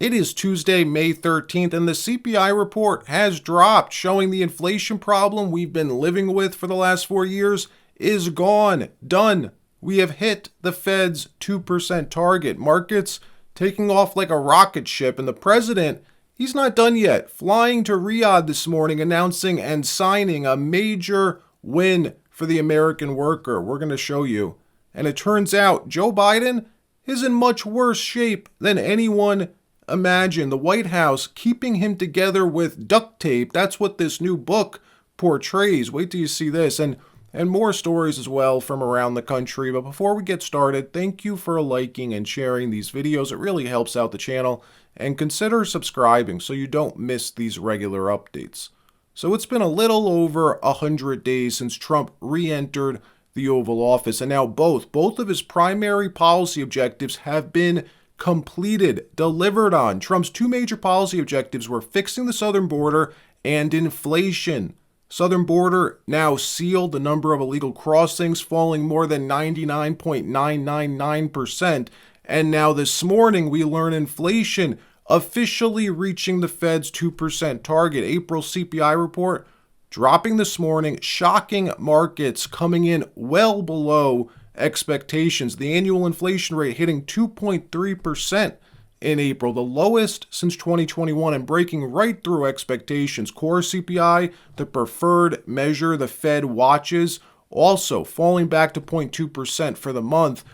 It is Tuesday, May 13th, and the CPI report has dropped, showing the inflation problem we've been living with for the last 4 years is gone, done. We have hit the Fed's 2% target. Markets taking off like a rocket ship, and the president, he's not done yet, flying to Riyadh this morning, announcing and signing a major win for the American worker. We're going to show you. And it turns out Joe Biden is in much worse shape than anyone imagined. The White House keeping him together with duct tape. That's what this new book portrays. Wait till you see this. And more stories as well from around the country. But before we get started, thank you for liking and sharing these videos. It really helps out the channel. And consider subscribing so you don't miss these regular updates. So it's been a little over 100 days since Trump re-entered the Oval Office. And now both of his primary policy objectives have been completed, delivered on. Trump's two major policy objectives were fixing the southern border and inflation. Southern border now sealed, the number of illegal crossings falling more than 99.999%. And now this morning we learn inflation officially reaching the Fed's 2% target. April CPI report dropping this morning, shocking markets, coming in well below expectations. The annual inflation rate hitting 2.3% in April, the lowest since 2021, and breaking right through expectations. Core CPI, the preferred measure the Fed watches, also falling back to 0.2% for the month.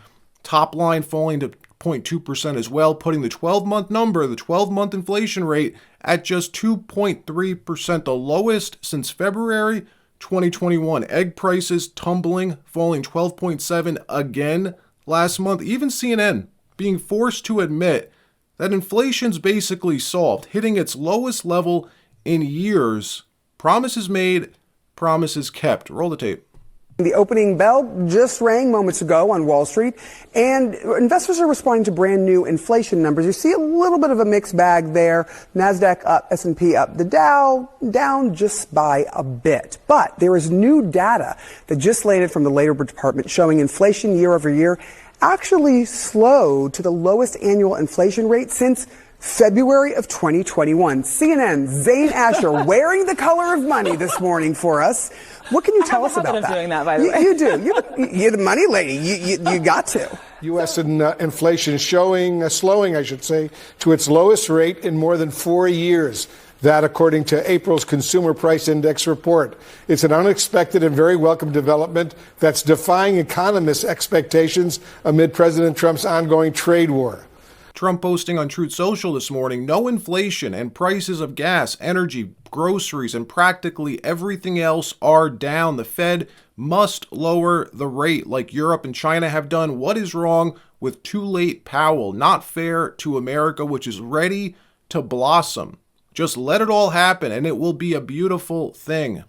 Top line falling to 0.2% as well, putting the 12-month number, the 12-month inflation rate, at just 2.3%, the lowest since February 2021. Egg prices tumbling, falling 12.7 again last month. Even CNN being forced to admit that inflation's basically solved, hitting its lowest level in years. Promises made, promises kept. Roll the tape. The opening bell just rang moments ago on Wall Street, and investors are responding to brand new inflation numbers. You see a little bit of a mixed bag there. NASDAQ up, S&P up, the Dow down just by a bit. But there is new data that just landed from the Labor Department showing inflation year over year actually slowed to the lowest annual inflation rate since February of 2021. CNN, Zane Asher, wearing the color of money this morning for us. What can you tell us about that? Doing that, by the way. You do. You're the money lady. You got to. U.S. inflation slowing, I should say, to its lowest rate in more than 4 years. That, according to April's Consumer Price Index report. It's an unexpected and very welcome development that's defying economists' expectations amid President Trump's ongoing trade war. Trump posting on Truth Social this morning, no inflation, and prices of gas, energy, groceries, and practically everything else are down. The Fed must lower the rate like Europe and China have done. What is wrong with too late Powell? Not fair to America, which is ready to blossom. Just let it all happen and it will be a beautiful thing.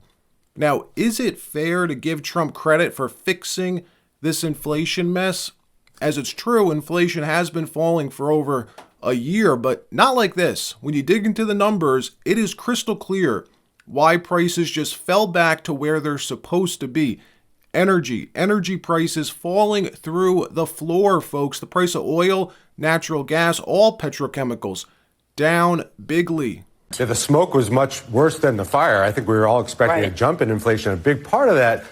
Now, is it fair to give Trump credit for fixing this inflation mess? As it's true, inflation has been falling for over a year, but not like this. When you dig into the numbers, it is crystal clear why prices just fell back to where they're supposed to be. Energy prices falling through the floor, folks. The price of oil, natural gas, all petrochemicals down bigly. Yeah, the smoke was much worse than the fire. I think we were all expecting a jump in inflation. A big part of that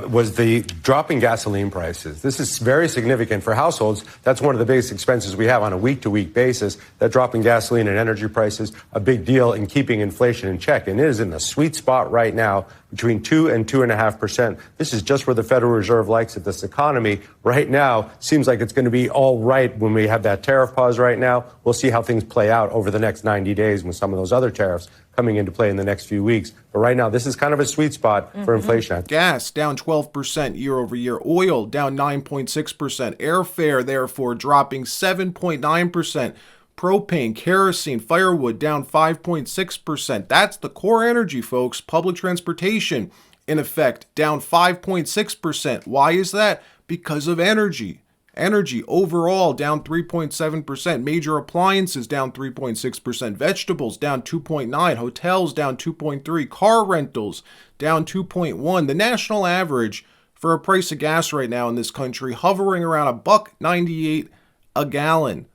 was the dropping gasoline prices. This is very significant for households. That's one of the biggest expenses we have on a week-to-week basis. That drop in gasoline and energy prices, a big deal in keeping inflation in check. And it is in the sweet spot right now, between 2 and 2.5%. This is just where the Federal Reserve likes it. This economy right now seems like it's going to be all right when we have that tariff pause right now. We'll see how things play out over the next 90 days with some of those other tariffs coming into play in the next few weeks. But right now, this is kind of a sweet spot for inflation. Gas down 12% year over year. Oil down 9.6%. Airfare, therefore, dropping 7.9%. Propane, kerosene, firewood down 5.6%. That's the core energy, folks. Public transportation, in effect, down 5.6%. Why is that? Because of energy. Energy overall down 3.7%. Major appliances down 3.6%. Vegetables down 2.9%. Hotels down 2.3%. Car rentals down 2.1%. The national average for a price of gas right now in this country hovering around $1.98 a gallon.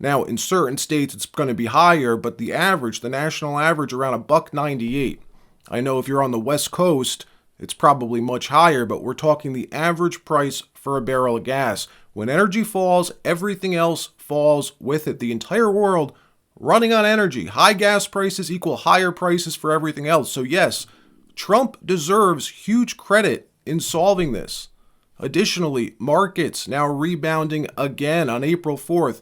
Now, in certain states, it's going to be higher, but the average, the national average, around $1.98. I know if you're on the West Coast, it's probably much higher, but we're talking the average price for a barrel of gas. When energy falls, everything else falls with it. The entire world running on energy. High gas prices equal higher prices for everything else. So yes, Trump deserves huge credit in solving this. Additionally, markets now rebounding again on April 4th.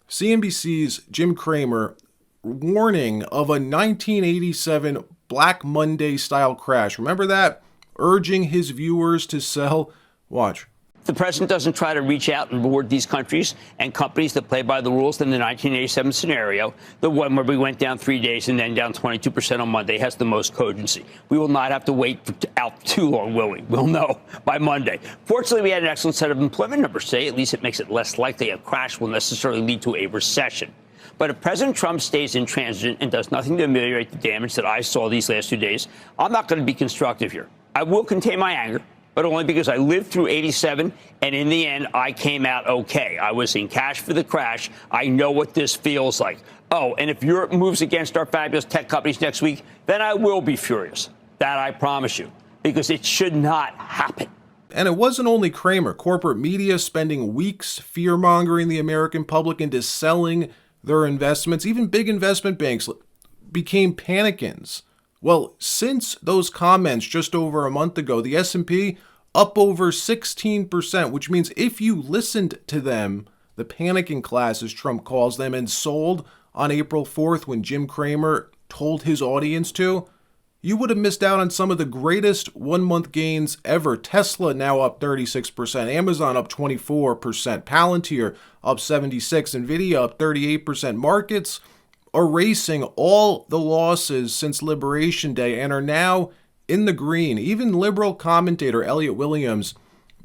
CNBC's Jim Cramer warning of a 1987 Black Monday style crash. Remember that? Urging his viewers to sell. Watch. The president doesn't try to reach out and reward these countries and companies that play by the rules in the 1987 scenario, the one where we went down 3 days and then down 22% on Monday, has the most cogency. We will not have to wait out too long, will we? We'll know by Monday. Fortunately, we had an excellent set of employment numbers today. At least it makes it less likely a crash will necessarily lead to a recession. But if President Trump stays intransigent and does nothing to ameliorate the damage that I saw these last 2 days, I'm not going to be constructive here. I will contain my anger, but only because I lived through 87, and in the end, I came out okay. I was in cash for the crash. I know what this feels like. Oh, and if Europe moves against our fabulous tech companies next week, then I will be furious. That I promise you, because it should not happen. And it wasn't only Cramer. Corporate media spending weeks fear-mongering the American public into selling their investments. Even big investment banks became panicins. Well, since those comments just over a month ago, the S&P up over 16%, which means if you listened to them, the panicking class, as Trump calls them, and sold on April 4th when Jim Cramer told his audience to, you would have missed out on some of the greatest one-month gains ever. Tesla now up 36%, Amazon up 24%, Palantir up 76%, Nvidia up 38%. Markets erasing all the losses since Liberation Day and are now in the green. Even liberal commentator Elliot Williams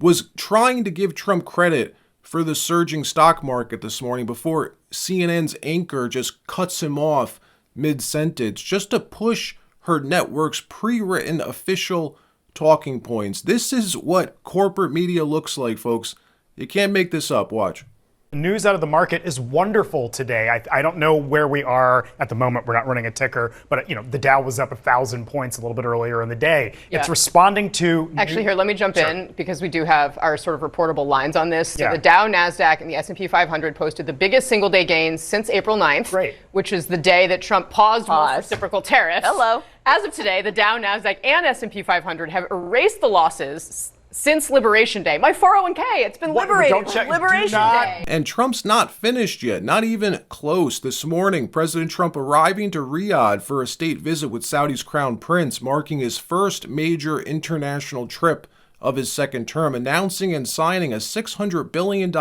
was trying to give Trump credit for the surging stock market this morning before CNN's anchor just cuts him off mid-sentence just to push her network's pre-written official talking points. This is what corporate media looks like, folks. You can't make this up. Watch. The news out of the market is wonderful today. I don't know where we are at the moment. We're not running a ticker, but the Dow was up 1,000 points a little bit earlier in the day. Yeah. It's responding to... Actually, here, let me jump in because we do have our sort of reportable lines on this. So the Dow, NASDAQ, and the S&P 500 posted the biggest single-day gains since April 9th, which is the day that Trump paused most reciprocal tariffs. Hello. As of today, the Dow, NASDAQ, and S&P 500 have erased the losses since Liberation Day. My 401k, it's been liberated. Liberation Day. And Trump's not finished yet, not even close. This morning, President Trump arriving to Riyadh for a state visit with Saudi's crown prince, marking his first major international trip of his second term, announcing and signing a $600 billion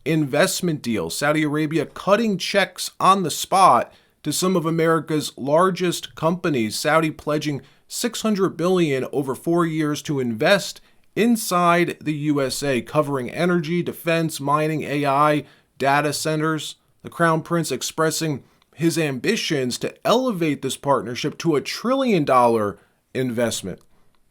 investment deal. Saudi Arabia cutting checks on the spot to some of America's largest companies. Saudi pledging $600 billion over 4 years to invest inside the USA, covering energy, defense, mining, AI, data centers. The Crown Prince expressing his ambitions to elevate this partnership to $1 trillion investment.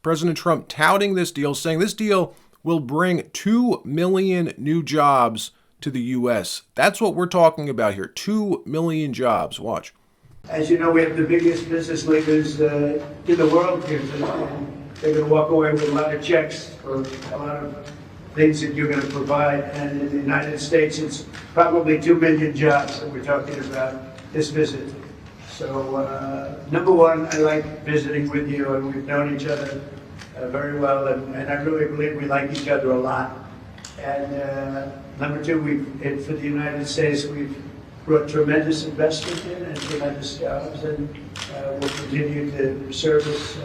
President Trump touting this deal, saying this deal will bring 2 million new jobs to the U.S. That's what we're talking about here, 2 million jobs. Watch. As you know, we have the biggest business leaders in the world here today. They're going to walk away with a lot of checks for a lot of things that you're going to provide. And in the United States, it's probably 2 million jobs that we're talking about this visit. So, number one, I like visiting with you, and we've known each other very well, and I really believe we like each other a lot. And number two, for the United States, we've brought tremendous investment in and tremendous jobs, and we'll continue to service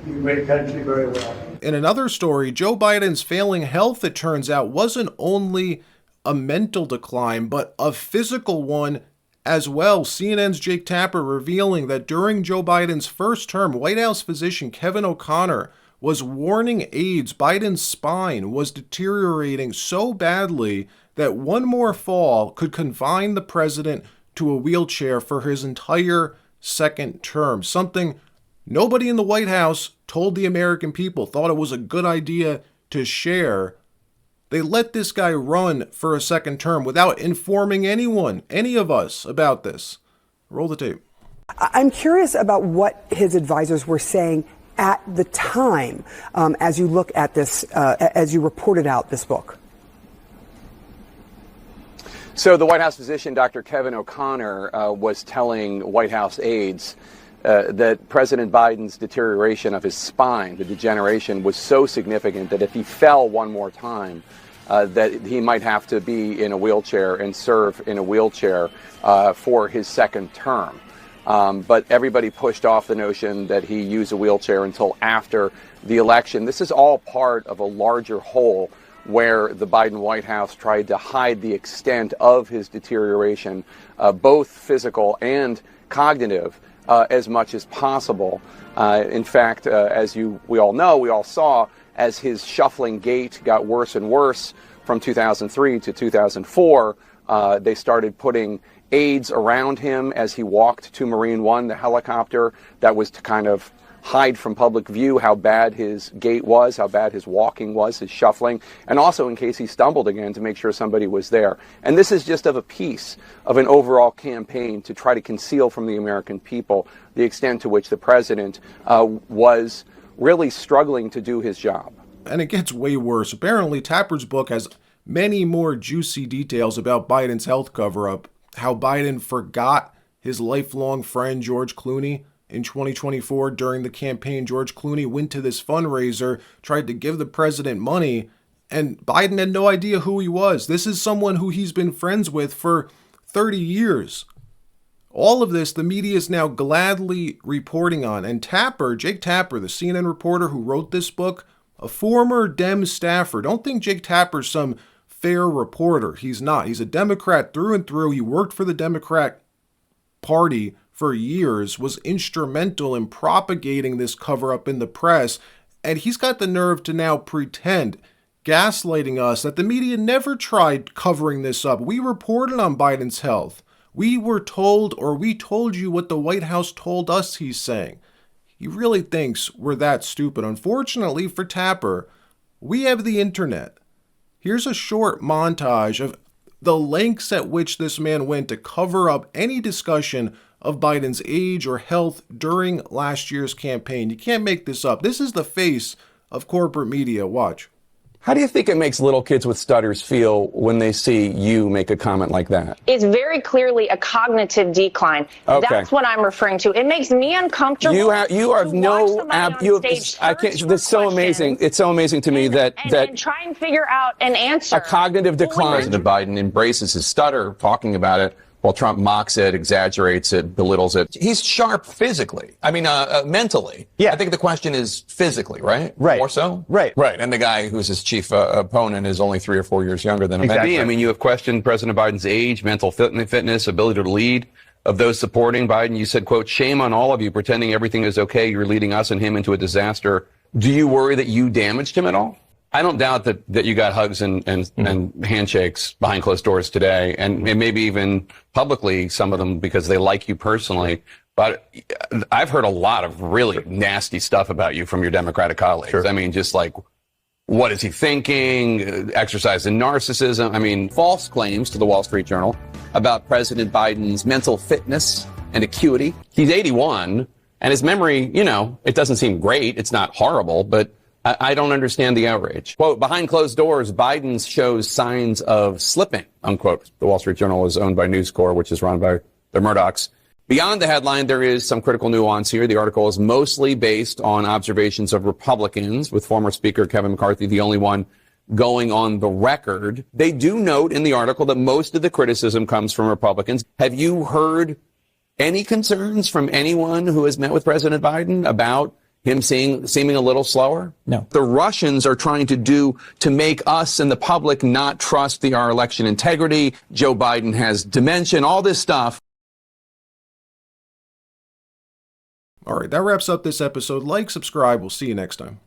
the great country very well. In another story, Joe Biden's failing health, it turns out, wasn't only a mental decline, but a physical one as well. CNN's Jake Tapper revealing that during Joe Biden's first term, White House physician Kevin O'Connor was warning aides Biden's spine was deteriorating so badly that one more fall could confine the president to a wheelchair for his entire second term. Something nobody in the White House told the American people, thought it was a good idea to share. They let this guy run for a second term without informing anyone, any of us, about this. Roll the tape. I'm curious about what his advisors were saying at the time as you look at this, as you reported out this book. So the White House physician, Dr. Kevin O'Connor, was telling White House aides that President Biden's deterioration of his spine, the degeneration, was so significant that if he fell one more time, that he might have to be in a wheelchair and serve in a wheelchair for his second term. But everybody pushed off the notion that he use a wheelchair until after the election. This is all part of a larger whole where the Biden White House tried to hide the extent of his deterioration, both physical and cognitive, as much as possible. In fact, as we all saw, as his shuffling gait got worse and worse from 2003 to 2004, they started putting aides around him as he walked to Marine One, the helicopter. That was to kind of hide from public view how bad his gait was, how bad his walking was, his shuffling, and also in case he stumbled again to make sure somebody was there. And this is just of a piece of an overall campaign to try to conceal from the American people the extent to which the president was really struggling to do his job. And it gets way worse. Apparently, Tapper's book has many more juicy details about Biden's health cover-up, how Biden forgot his lifelong friend George Clooney. In 2024, during the campaign, George Clooney went to this fundraiser, tried to give the president money, and Biden had no idea who he was. This is someone who he's been friends with for 30 years. All of this, the media is now gladly reporting on. And Tapper, Jake Tapper, the CNN reporter who wrote this book, a former Dem staffer. Don't think Jake Tapper's some fair reporter. He's not. He's a Democrat through and through. He worked for the Democrat Party for years, was instrumental in propagating this cover-up in the press, and he's got the nerve to now pretend, gaslighting us, that the media never tried covering this up. We reported on Biden's health. We were told, or we told you what the White House told us, he's saying. He really thinks we're that stupid. Unfortunately for Tapper, we have the internet. Here's a short montage of the lengths at which this man went to cover up any discussion of Biden's age or health during last year's campaign. You can't make this up. This is the face of corporate media. Watch. How do you think it makes little kids with stutters feel when they see you make a comment like that? It's very clearly a cognitive decline. Okay. That's what I'm referring to. It makes me uncomfortable. You have no I can't. This is so amazing. It's so amazing to me that try and figure out an answer. A cognitive decline. President Biden embraces his stutter, talking about it, while Trump mocks it, exaggerates it, belittles it. He's sharp physically. I mean, mentally. Yeah. I think the question is physically, right? Right. More so? Right. Right. And the guy who's his chief opponent is only 3 or 4 years younger than him. Exactly. I mean, you have questioned President Biden's age, mental fitness, ability to lead. Of those supporting Biden, you said, quote, "Shame on all of you pretending everything is okay. You're leading us and him into a disaster." Do you worry that you damaged him at all? I don't doubt that you got hugs and handshakes behind closed doors today, and maybe even publicly, some of them because they like you personally. But I've heard a lot of really nasty stuff about you from your Democratic colleagues. Sure. I mean, just like, what is he thinking? Exercise in narcissism. I mean, false claims to the Wall Street Journal about President Biden's mental fitness and acuity. He's 81, and his memory, it doesn't seem great. It's not horrible, but I don't understand the outrage. Quote, behind closed doors, Biden shows signs of slipping, unquote. The Wall Street Journal is owned by News Corp, which is run by the Murdochs. Beyond the headline, there is some critical nuance here. The article is mostly based on observations of Republicans, with former Speaker Kevin McCarthy the only one going on the record. They do note in the article that most of the criticism comes from Republicans. Have you heard any concerns from anyone who has met with President Biden about him seeming a little slower? No. The Russians are trying to make us and the public not trust our election integrity. Joe Biden has dementia, all this stuff. All right, that wraps up this episode. Like, subscribe. We'll see you next time.